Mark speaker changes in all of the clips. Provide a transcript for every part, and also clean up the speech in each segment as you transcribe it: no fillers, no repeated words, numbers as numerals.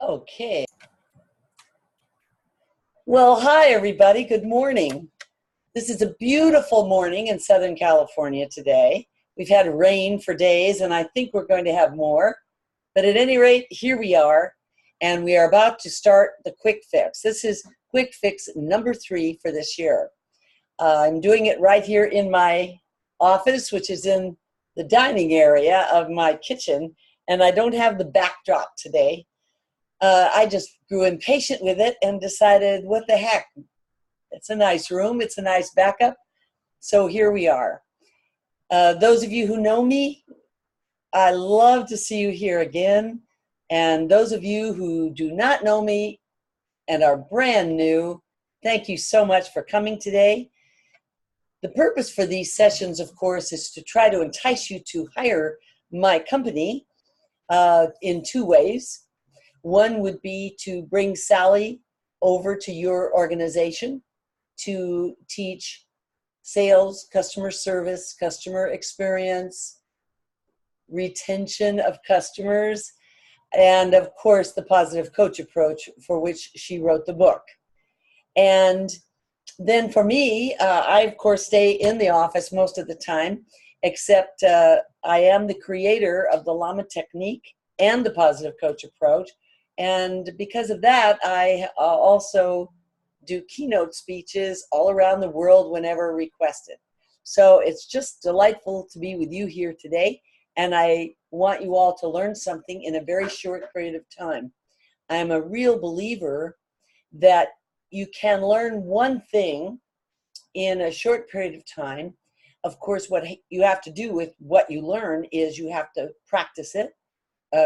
Speaker 1: Okay. Well, hi, everybody. Good morning. This is a beautiful morning in Southern California today. We've had rain for days, and I think we're going to have more. But at any rate, here we are, and we are about to start the Quick Fix. This is Quick Fix number 3 for this year. I'm doing it right here in my office, which is in the dining area of my kitchen, and I don't have the backdrop today. I just grew impatient with it and decided, what the heck? It's a nice room. It's a nice backup. So here we are. Those of you who know me, I love to see you here again. And those of you who do not know me and are brand new, thank you so much for coming today. The purpose for these sessions, of course, is to try to entice you to hire my company in 2 ways. One would be to bring Sally over to your organization to teach sales, customer service, customer experience, retention of customers, and of course the positive coach approach, for which she wrote the book. And then for me, I of course stay in the office most of the time, except I am the creator of the Llama Technique and the positive coach approach. And because of that, I also do keynote speeches all around the world whenever requested. So it's just delightful to be with you here today. And I want you all to learn something in a very short period of time. I am a real believer that you can learn one thing in a short period of time. Of course, what you have to do with what you learn is you have to practice it.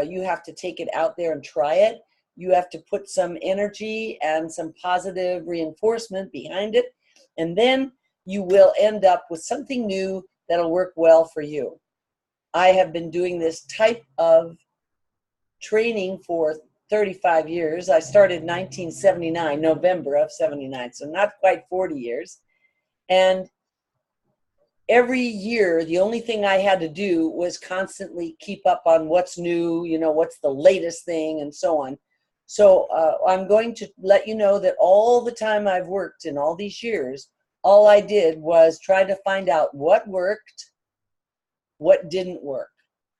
Speaker 1: You have to take it out there and try it. You have to put some energy and some positive reinforcement behind it. And then you will end up with something new that'll work well for you. I have been doing this type of training for 35 years. I started in 1979, November of 79, so not quite 40 years. And every year, the only thing I had to do was constantly keep up on what's new, what's the latest thing, and so on. So I'm going to let you know that all the time I've worked in all these years, all I did was try to find out what worked, what didn't work,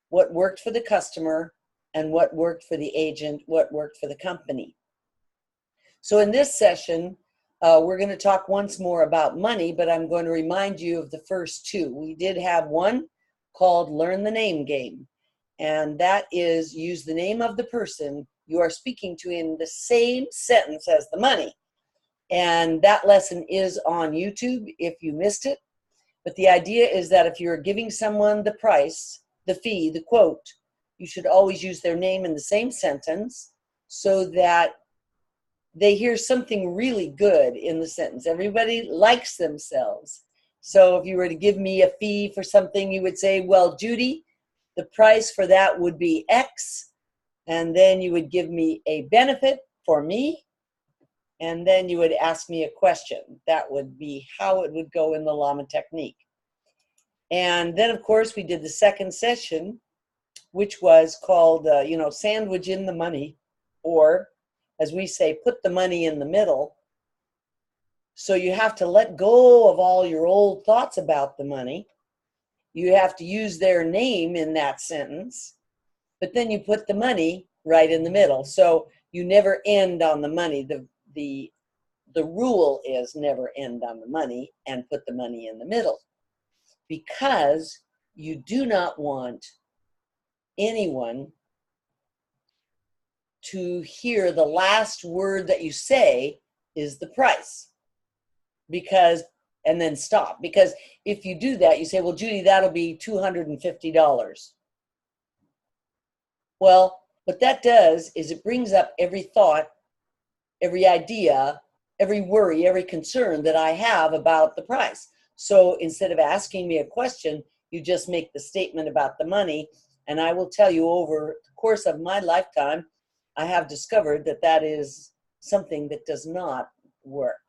Speaker 1: what worked for the customer, and what worked for the agent, what worked for the company. So in this session, we're going to talk once more about money, but I'm going to remind you of the first 2. We did have one called Learn the Name Game, and that is use the name of the person you are speaking to in the same sentence as the money. And that lesson is on YouTube if you missed it. But the idea is that if you're giving someone the price, the fee, the quote, you should always use their name in the same sentence so that they hear something really good in the sentence. Everybody likes themselves. So if you were to give me a fee for something, you would say, well, Judy, the price for that would be X. And then you would give me a benefit for me. And then you would ask me a question. That would be how it would go in the Llama Technique. And then, of course, we did the second session, which was called, sandwich in the money, or as we say, put the money in the middle. So you have to let go of all your old thoughts about the money. You have to use their name in that sentence, but then you put the money right in the middle. So you never end on the money. The rule is never end on the money and put the money in the middle, because you do not want anyone to hear the last word that you say is the price, and then stop. Because if you do that, you say, well, Judy, that'll be $250. Well, what that does is it brings up every thought, every idea, every worry, every concern that I have about the price. So instead of asking me a question, you just make the statement about the money. And I will tell you, over the course of my lifetime, I have discovered that that is something that does not work.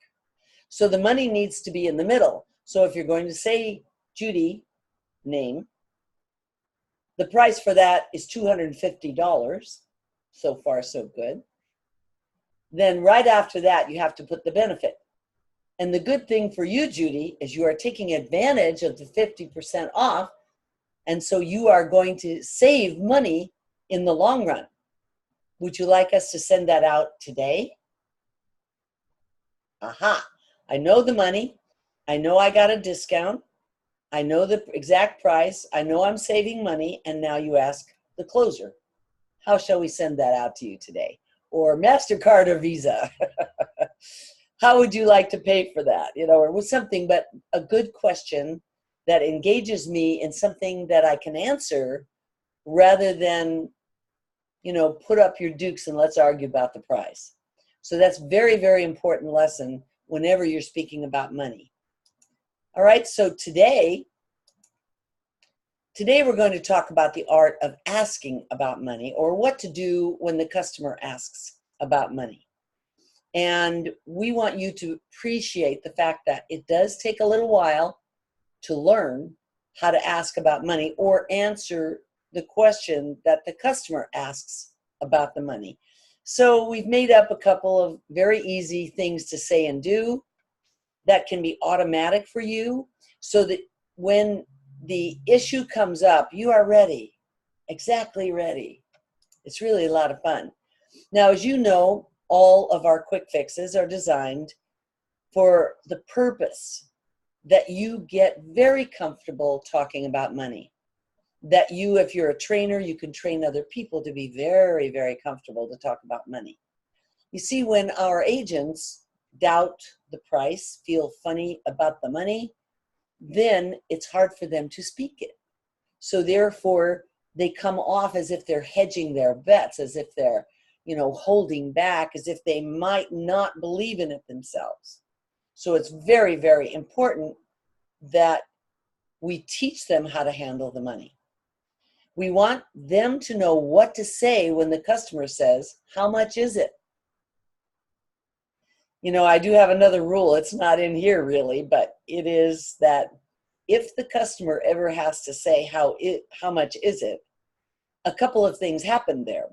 Speaker 1: So the money needs to be in the middle. So if you're going to say Judy, name, the price for that is $250. So far, so good. then right after that, you have to put the benefit. And the good thing for you, Judy, is you are taking advantage of the 50% off. And so you are going to save money in the long run. Would you like us to send that out today? Aha, I know the money. I know I got a discount. I know the exact price. I know I'm saving money. And now you ask the closer, how shall we send that out to you today? Or MasterCard or Visa? How would you like to pay for that? You know, or with something, but a good question that engages me in something that I can answer rather than, you know, put up your dukes and let's argue about the price. So that's very, very important lesson whenever you're speaking about money. All right, so today we're going to talk about the art of asking about money, or what to do when the customer asks about money. And we want you to appreciate the fact that it does take a little while to learn how to ask about money or answer the question that the customer asks about the money. So we've made up a couple of very easy things to say and do that can be automatic for you, so that when the issue comes up, you are ready, exactly ready. It's really a lot of fun. Now, as you know, all of our quick fixes are designed for the purpose that you get very comfortable talking about money. That you, if you're a trainer, you can train other people to be very, very comfortable to talk about money. You see, when our agents doubt the price, feel funny about the money, then it's hard for them to speak it. So therefore, they come off as if they're hedging their bets, as if they're, you know, holding back, as if they might not believe in it themselves. So it's very, very important that we teach them how to handle the money. We want them to know what to say when the customer says, how much is it? You know, I do have another rule. It's not in here really, but it is that if the customer ever has to say how much is it, a couple of things happen there.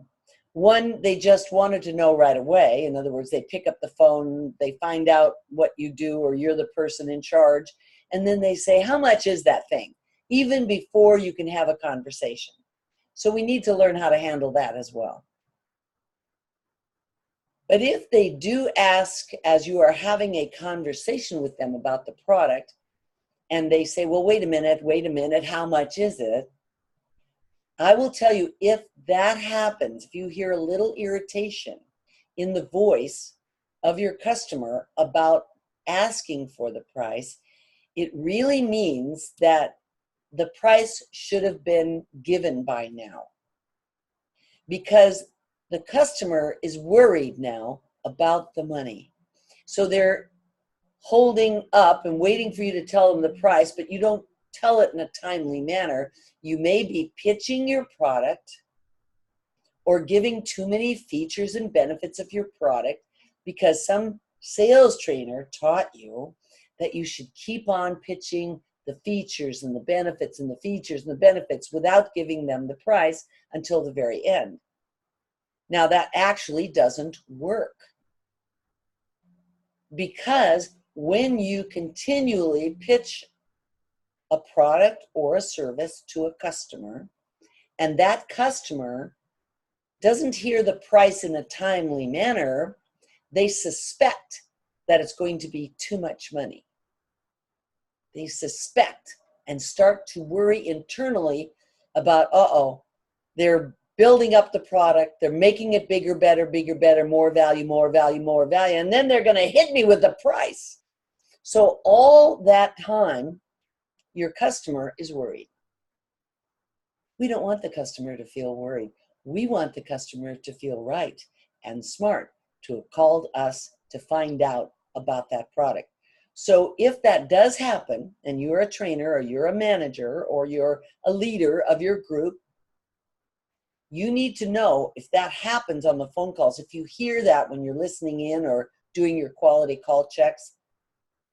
Speaker 1: One, they just wanted to know right away. In other words, they pick up the phone, they find out what you do, or you're the person in charge, and then they say, how much is that thing? Even before you can have a conversation. So we need to learn how to handle that as well. But if they do ask as you are having a conversation with them about the product, and they say, well, wait a minute, how much is it? I will tell you, if that happens, if you hear a little irritation in the voice of your customer about asking for the price, it really means that the price should have been given by now. Because the customer is worried now about the money. So they're holding up and waiting for you to tell them the price, but you don't tell it in a timely manner. You may be pitching your product or giving too many features and benefits of your product because some sales trainer taught you that you should keep on pitching the features and the benefits and the features and the benefits without giving them the price until the very end. Now that actually doesn't work, because when you continually pitch a product or a service to a customer, and that customer doesn't hear the price in a timely manner, they suspect that it's going to be too much money. They suspect and start to worry internally about, they're building up the product, they're making it bigger, better, more value, and then they're going to hit me with the price. So all that time, your customer is worried. We don't want the customer to feel worried. We want the customer to feel right and smart, to have called us to find out about that product. So if that does happen, and you're a trainer or you're a manager or you're a leader of your group, you need to know if that happens on the phone calls, if you hear that when you're listening in or doing your quality call checks,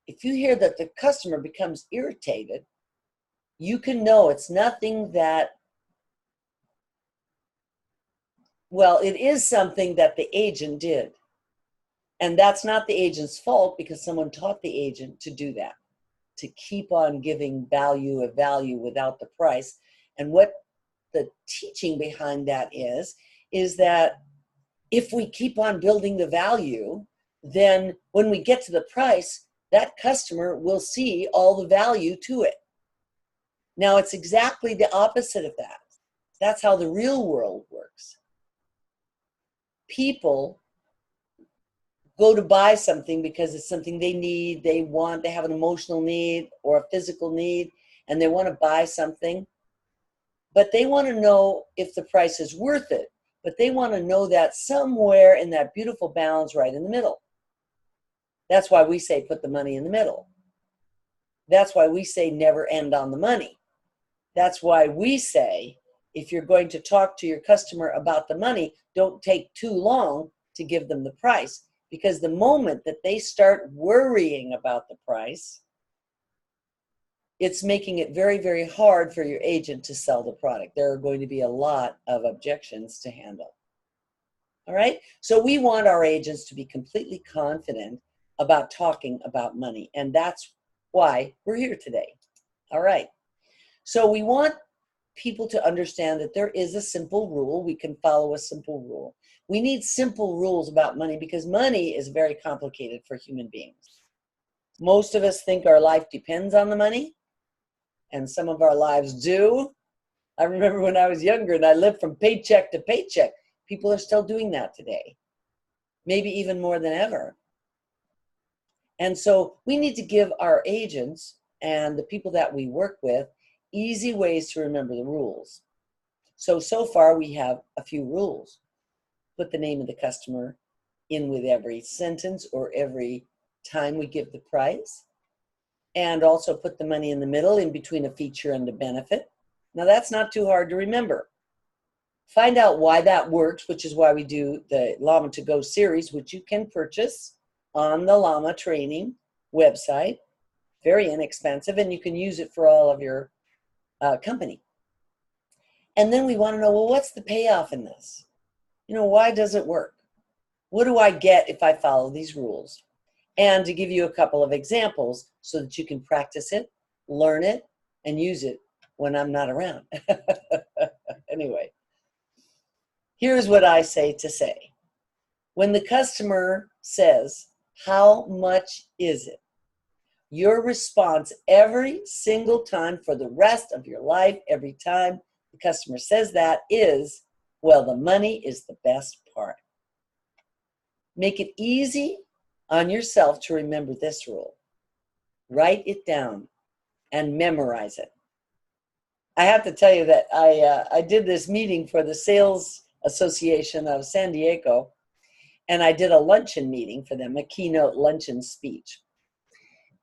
Speaker 1: if you hear that the customer becomes irritated, you can know it's nothing that, well, it is something that the agent did. And that's not the agent's fault because someone taught the agent to do that, to keep on giving value of value without the price. And what the teaching behind that is that if we keep on building the value, then when we get to the price, that customer will see all the value to it. Now, it's exactly the opposite of that. That's how the real world works. People go to buy something because it's something they need, they want, they have an emotional need or a physical need, and they want to buy something. But they want to know if the price is worth it. But they want to know that somewhere in that beautiful balance right in the middle. That's why we say put the money in the middle. That's why we say never end on the money. That's why we say if you're going to talk to your customer about the money, don't take too long to give them the price. Because the moment that they start worrying about the price, it's making it very, very hard for your agent to sell the product. There are going to be a lot of objections to handle. All right? So we want our agents to be completely confident about talking about money. And that's why we're here today. All right. So we want people to understand that there is a simple rule. We can follow a simple rule. We need simple rules about money because money is very complicated for human beings. Most of us think our life depends on the money, and some of our lives do. I remember when I was younger and I lived from paycheck to paycheck. People are still doing that today, maybe even more than ever. And so we need to give our agents and the people that we work with easy ways to remember the rules. So far we have a few rules. Put the name of the customer in with every sentence or every time we give the price. And also put the money in the middle in between a feature and a benefit. Now that's not too hard to remember. Find out why that works, which is why we do the Llama to Go series, which you can purchase on the Llama Training website. Very inexpensive, and you can use it for all of your company. And then we want to know, well, what's the payoff in this? You know, why does it work? What do I get if I follow these rules? And to give you a couple of examples so that you can practice it, learn it, and use it when I'm not around. Anyway, here's what I say to say. When the customer says, how much is it? Your response every single time for the rest of your life, every time the customer says that is, well, the money is the best part. Make it easy on yourself to remember this rule. Write it down and memorize it. I have to tell you that I did this meeting for the Sales Association of San Diego, and I did a luncheon meeting for them, a keynote luncheon speech.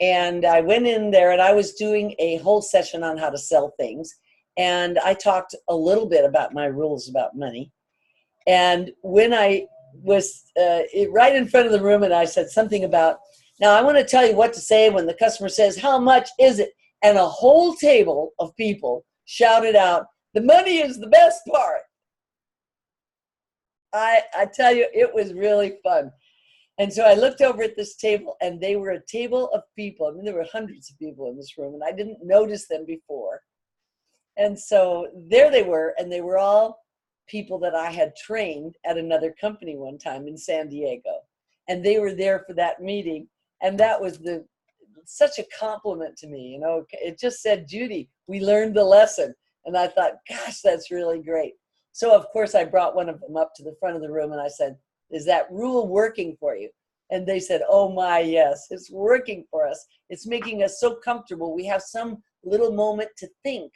Speaker 1: And I went in there and I was doing a whole session on how to sell things. And I talked a little bit about my rules about money. And when I was right in front of the room and I said something about, now I want to tell you what to say when the customer says, how much is it? And a whole table of people shouted out, the money is the best part. I tell you, it was really fun. And so I looked over at this table and they were a table of people. I mean, there were hundreds of people in this room and I didn't notice them before. And so there they were, and they were all people that I had trained at another company one time in San Diego. And they were there for that meeting. And that was such a compliment to me. You know, it just said, Judy, we learned the lesson. And I thought, gosh, that's really great. So of course I brought one of them up to the front of the room and I said, is that rule working for you? And they said, oh my, yes, it's working for us. It's making us so comfortable. We have some little moment to think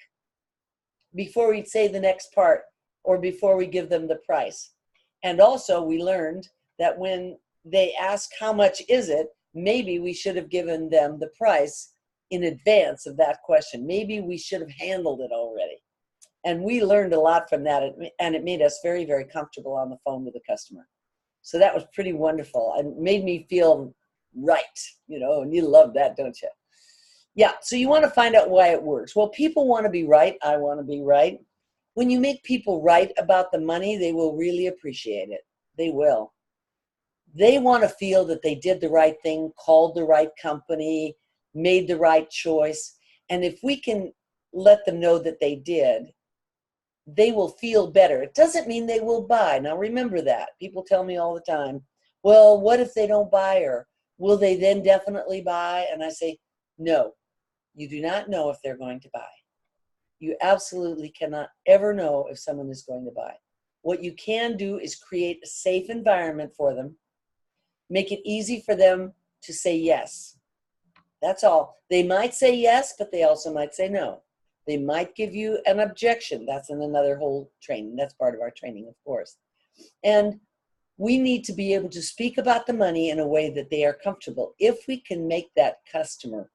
Speaker 1: before we say the next part or before we give them the price. And also we learned that when they ask how much is it, maybe we should have given them the price in advance of that question. Maybe we should have handled it already. And we learned a lot from that, and it made us very, very comfortable on the phone with the customer. So that was pretty wonderful and made me feel right, you know, and you love that, don't you? Yeah, so you want to find out why it works. Well, people want to be right. I want to be right. When you make people right about the money, they will really appreciate it. They will. They want to feel that they did the right thing, called the right company, made the right choice. And if we can let them know that they did, they will feel better. It doesn't mean they will buy. Now remember that. People tell me all the time, well, what if they don't buy, or will they then definitely buy? And I say, no, you do not know if they're going to buy. You absolutely cannot ever know if someone is going to buy. What you can do is create a safe environment for them, make it easy for them to say yes. That's all. They might say yes, but they also might say no. They might give you an objection. That's in another whole training. That's part of our training, of course. And we need to be able to speak about the money in a way that they are comfortable. If we can make that customer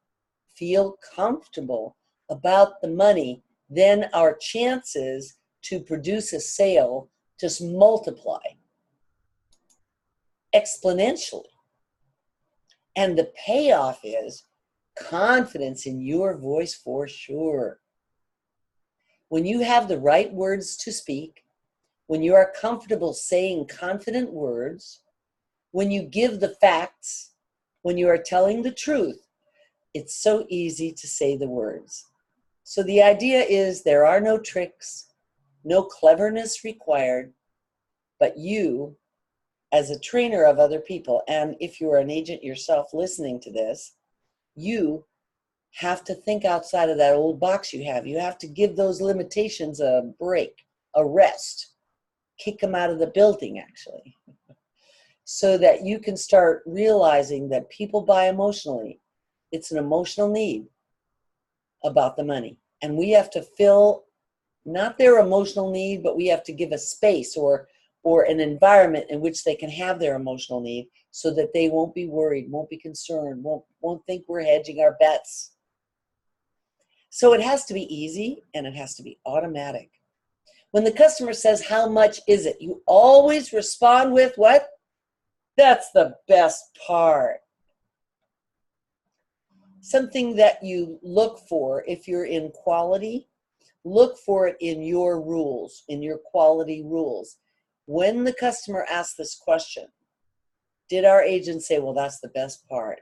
Speaker 1: feel comfortable about the money, then our chances to produce a sale just multiply exponentially. And the payoff is confidence in your voice for sure. When you have the right words to speak, when you are comfortable saying confident words, when you give the facts, when you are telling the truth, it's so easy to say the words. So the idea is there are no tricks, no cleverness required, but you, as a trainer of other people, and if you are an agent yourself listening to this, you have to think outside of that old box you have. You have to give those limitations a break, a rest, kick them out of the building, actually, so that you can start realizing that people buy emotionally. It's an emotional need about the money. And we have to fill not their emotional need, but we have to give a space or an environment in which they can have their emotional need so that they won't be worried, won't be concerned, won't think we're hedging our bets. So it has to be easy and it has to be automatic. When the customer says, how much is it? You always respond with what? That's the best part. Something that you look for if you're in quality, look for it in your rules, in your quality rules. When the customer asks this question, did our agent say, well, that's the best part?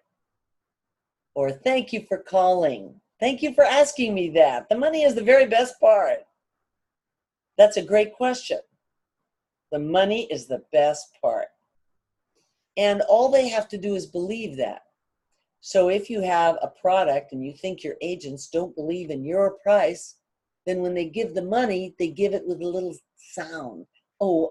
Speaker 1: Or thank you for calling. Thank you for asking me that. The money is the very best part. That's a great question. The money is the best part. And all they have to do is believe that. So if you have a product and you think your agents don't believe in your price, then when they give the money, they give it with a little sound. Oh,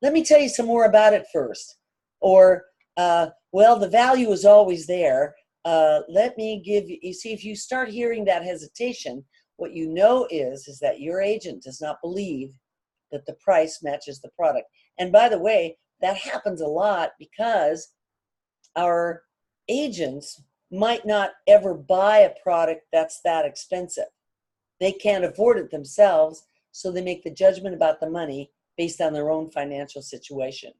Speaker 1: let me tell you some more about it first. Or, well, the value is always there. Let me give you, you see, if you start hearing that hesitation, what you know is that your agent does not believe that the price matches the product. And by the way, that happens a lot because our agents might not ever buy a product that's that expensive. They can't afford it themselves, so they make the judgment about the money based on their own financial situation.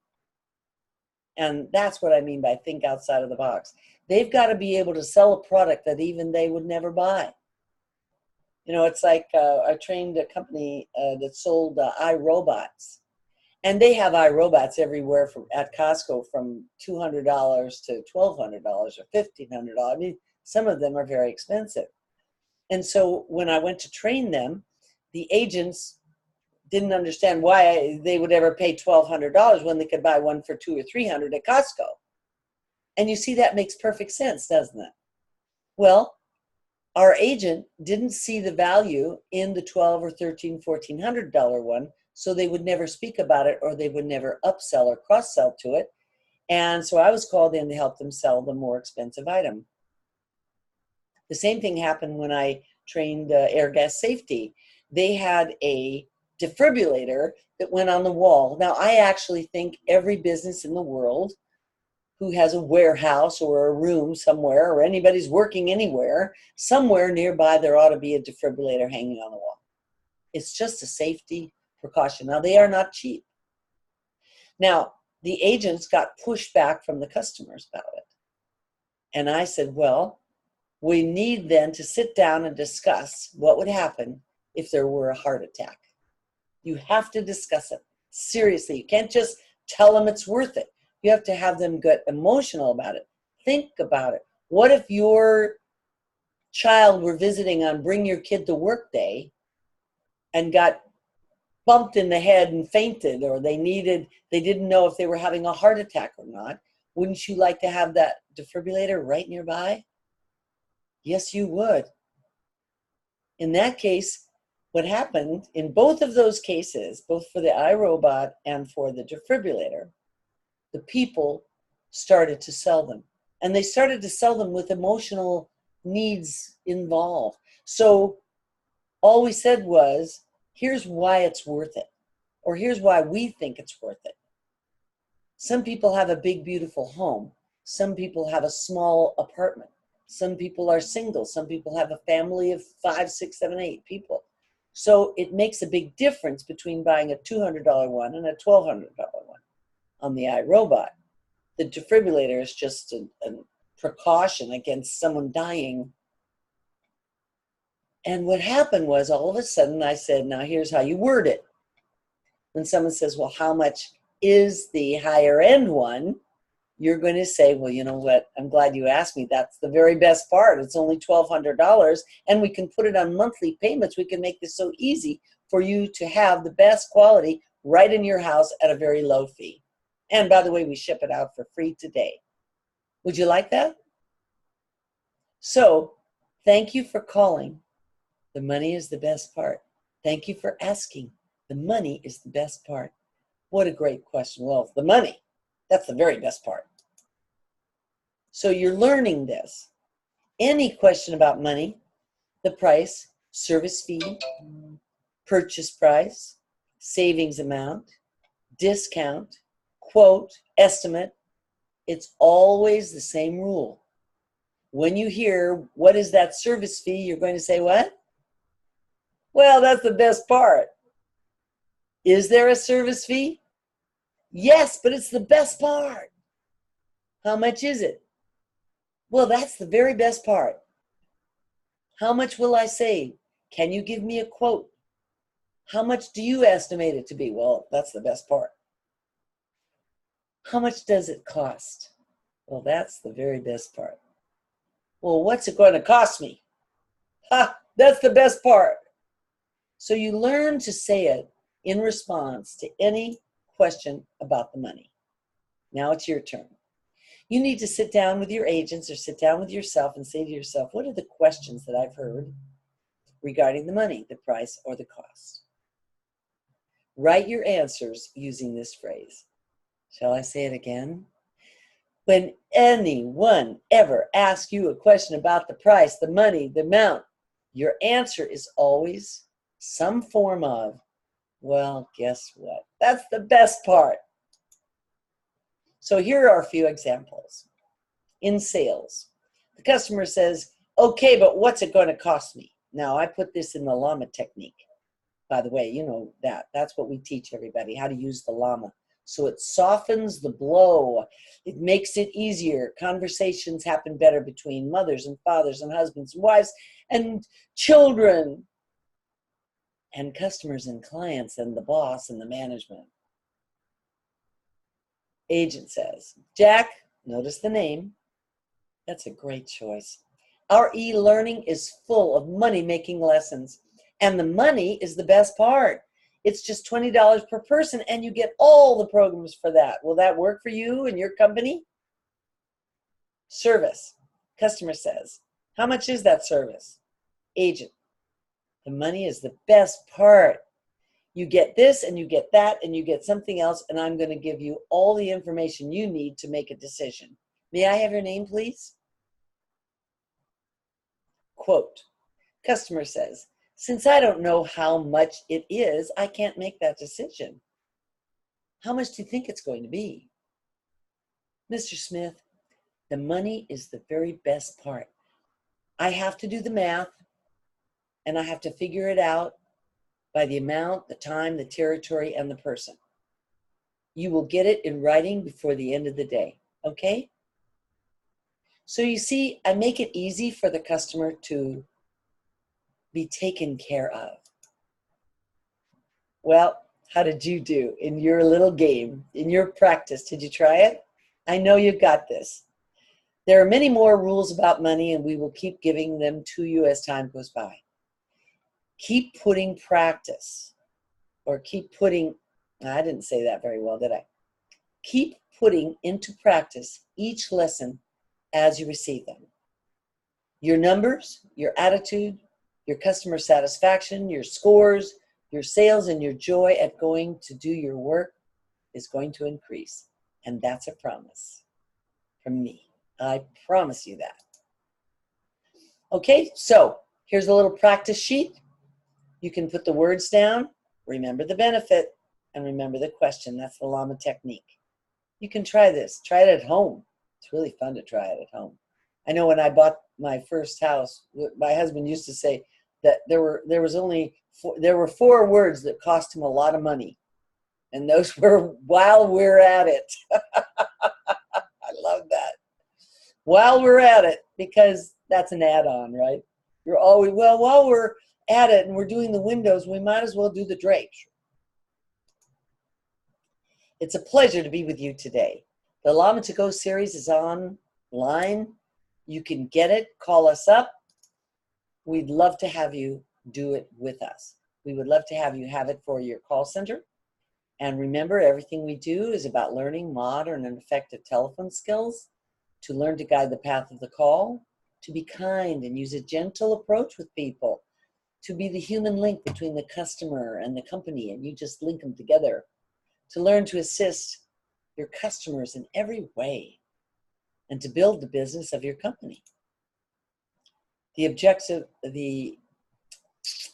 Speaker 1: And that's what I mean by think outside of the box. They've got to be able to sell a product that even they would never buy. You know, it's like I trained a company that sold iRobots. And they have iRobots everywhere at Costco from $200 to $1,200 or $1,500. I mean, some of them are very expensive. And so when I went to train them, the agents didn't understand why they would ever pay $1,200 when they could buy one for $200 or $300 at Costco. And you see, that makes perfect sense, doesn't it? Well, our agent didn't see the value in the $1,200 or $1,300, $1,400 one, so they would never speak about it, or they would never upsell or cross-sell to it. And so I was called in to help them sell the more expensive item. The same thing happened when I trained air gas safety. They had a defibrillator that went on the wall. Now, I actually think every business in the world who has a warehouse or a room somewhere, or anybody's working anywhere, somewhere nearby there ought to be a defibrillator hanging on the wall. It's just a safety precaution. Now, they are not cheap. Now, the agents got pushback from the customers about it. And I said, well, we need then to sit down and discuss what would happen if there were a heart attack. You have to discuss it. Seriously, you can't just tell them it's worth it. You have to have them get emotional about it. Think about it. What if your child were visiting on Bring Your Kid to Work Day and got bumped in the head and fainted, or they didn't know if they were having a heart attack or not? Wouldn't you like to have that defibrillator right nearby? Yes, you would. In that case, what happened in both of those cases, both for the iRobot and for the defibrillator, the people started to sell them. And they started to sell them with emotional needs involved. So all we said was, here's why it's worth it, or here's why we think it's worth it. Some people have a big, beautiful home. Some people have a small apartment. Some people are single. Some people have a family of 5, 6, 7, 8 people. So it makes a big difference between buying a $200 one and a $1,200 one. On the iRobot, the defibrillator is just a precaution against someone dying. And what happened was, all of a sudden I said, now here's how you word it. When someone says, well, how much is the higher end one? You're going to say, well, you know what? I'm glad you asked me. That's the very best part. It's only $1,200, and we can put it on monthly payments. We can make this so easy for you to have the best quality right in your house at a very low fee. And by the way, we ship it out for free today. Would you like that? So thank you for calling. The money is the best part. Thank you for asking. The money is the best part. What a great question. Well, the money, that's the very best part. So you're learning this. Any question about money, the price, service fee, purchase price, savings amount, discount, quote, estimate, it's always the same rule. When you hear, what is that service fee, you're going to say, what? Well, that's the best part. Is there a service fee? Yes, but it's the best part. How much is it? Well, that's the very best part. How much will I save? Can you give me a quote? How much do you estimate it to be? Well, that's the best part. How much does it cost? Well, that's the very best part. Well, what's it going to cost me? Ha, that's the best part. So you learn to say it in response to any question about the money. Now it's your turn. You need to sit down with your agents or sit down with yourself and say to yourself, what are the questions that I've heard regarding the money, the price, or the cost? Write your answers using this phrase. Shall I say it again? When anyone ever asks you a question about the price, the money, the amount, your answer is always some form of, well, guess what? That's the best part. So here are a few examples. In sales, the customer says, okay, but what's it going to cost me? Now, I put this in the llama technique. By the way, you know that. That's what we teach everybody, how to use the llama. So it softens the blow. It makes it easier. Conversations happen better between mothers and fathers and husbands and wives and children and customers and clients and the boss and the management. Agent says, Jack, notice the name. That's a great choice. Our e-learning is full of money-making lessons, and the money is the best part. It's just $20 per person, and you get all the programs for that. Will that work for you and your company? Service. Customer says, how much is that service? Agent, the money is the best part. You get this, and you get that, and you get something else, and I'm going to give you all the information you need to make a decision. May I have your name, please? Quote, customer says, since I don't know how much it is, I can't make that decision. How much do you think it's going to be? Mr. Smith, the money is the very best part. I have to do the math, and I have to figure it out by the amount, the time, the territory, and the person. You will get it in writing before the end of the day, okay? So you see, I make it easy for the customer to be taken care of. Well, how did you do in your little game, in your practice? Did you try it? I know you've got this. There are many more rules about money, and we will keep giving them to you as time goes by. Keep putting practice, or keep putting, I didn't say that very well, did I? Keep putting into practice each lesson as you receive them. Your numbers, your attitude, your customer satisfaction, your scores, your sales, and your joy at going to do your work is going to increase. And that's a promise from me. I promise you that. Okay, so here's a little practice sheet. You can put the words down, remember the benefit, and remember the question. That's the Llama technique. You can try this. Try it at home. It's really fun to try it at home. I know when I bought my first house, my husband used to say that there were 4 words that cost him a lot of money. And those were while we're at it. I love that. While we're at it, because that's an add-on, right? You're always, well, while we're at it and we're doing the windows, we might as well do the drapes. It's a pleasure to be with you today. The Llama to Go series is online. You can get it. Call us up. We'd love to have you do it with us. We would love to have you have it for your call center. And remember, everything we do is about learning modern and effective telephone skills, to learn to guide the path of the call, to be kind and use a gentle approach with people, to be the human link between the customer and the company, and you just link them together, to learn to assist your customers in every way, and to build the business of your company. The objective,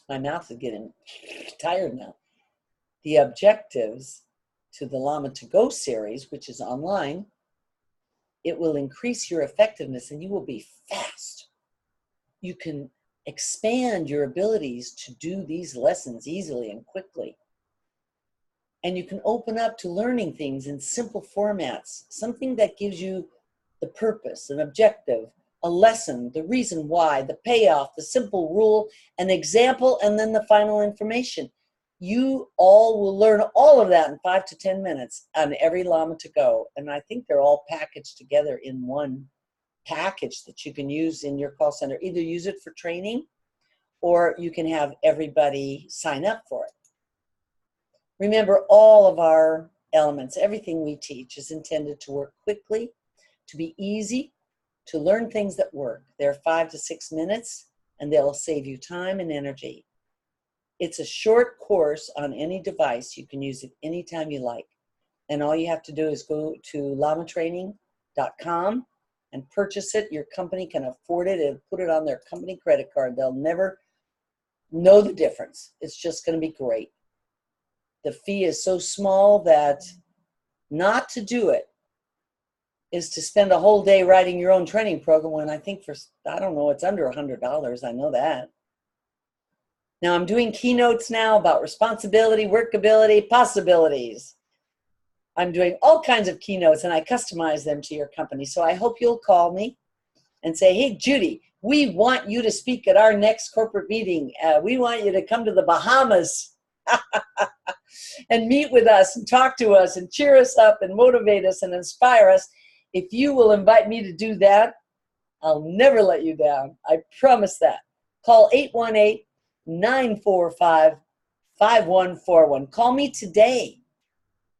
Speaker 1: my mouth is getting tired now. The objectives to the Llama to Go series, which is online, it will increase your effectiveness and you will be fast. You can expand your abilities to do these lessons easily and quickly. And you can open up to learning things in simple formats, something that gives you the purpose, an objective, a lesson, the reason why, the payoff, the simple rule, an example, and then the final information. You all will learn all of that in 5 to 10 minutes on every Llama to Go. And I think they're all packaged together in one package that you can use in your call center. Either use it for training or you can have everybody sign up for it. Remember, all of our elements, everything we teach is intended to work quickly, to be easy, to learn things that work. They're 5 to 6 minutes and they'll save you time and energy. It's a short course on any device. You can use it anytime you like. And all you have to do is go to llamatraining.com and purchase it. Your company can afford it and put it on their company credit card. They'll never know the difference. It's just going to be great. The fee is so small that not to do it is to spend a whole day writing your own training program when I think I don't know, it's under $100. I know that. Now I'm doing keynotes now about responsibility, workability, possibilities. I'm doing all kinds of keynotes and I customize them to your company. So I hope you'll call me and say, hey, Judy, we want you to speak at our next corporate meeting. We want you to come to the Bahamas and meet with us and talk to us and cheer us up and motivate us and inspire us. If you will invite me to do that, I'll never let you down. I promise that. Call 818-945-5141. Call me today.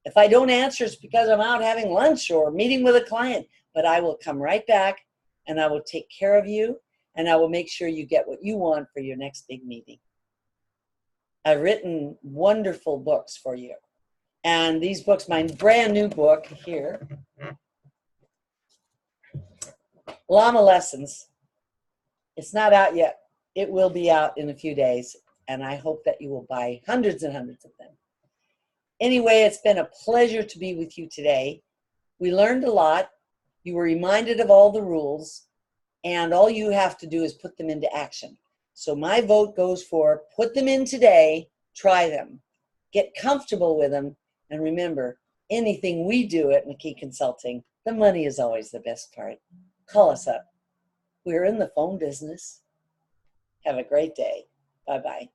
Speaker 1: If I don't answer, it's because I'm out having lunch or meeting with a client. But I will come right back and I will take care of you and I will make sure you get what you want for your next big meeting. I've written wonderful books for you. And these books, my brand new book here, Llama Lessons, it's not out yet. It will be out in a few days. And I hope that you will buy hundreds and hundreds of them. Anyway, it's been a pleasure to be with you today. We learned a lot. You were reminded of all the rules. And all you have to do is put them into action. So my vote goes for put them in today, try them, get comfortable with them, and remember, anything we do at McKee Consulting, the money is always the best part. Call us up. We're in the phone business. Have a great day. Bye-bye.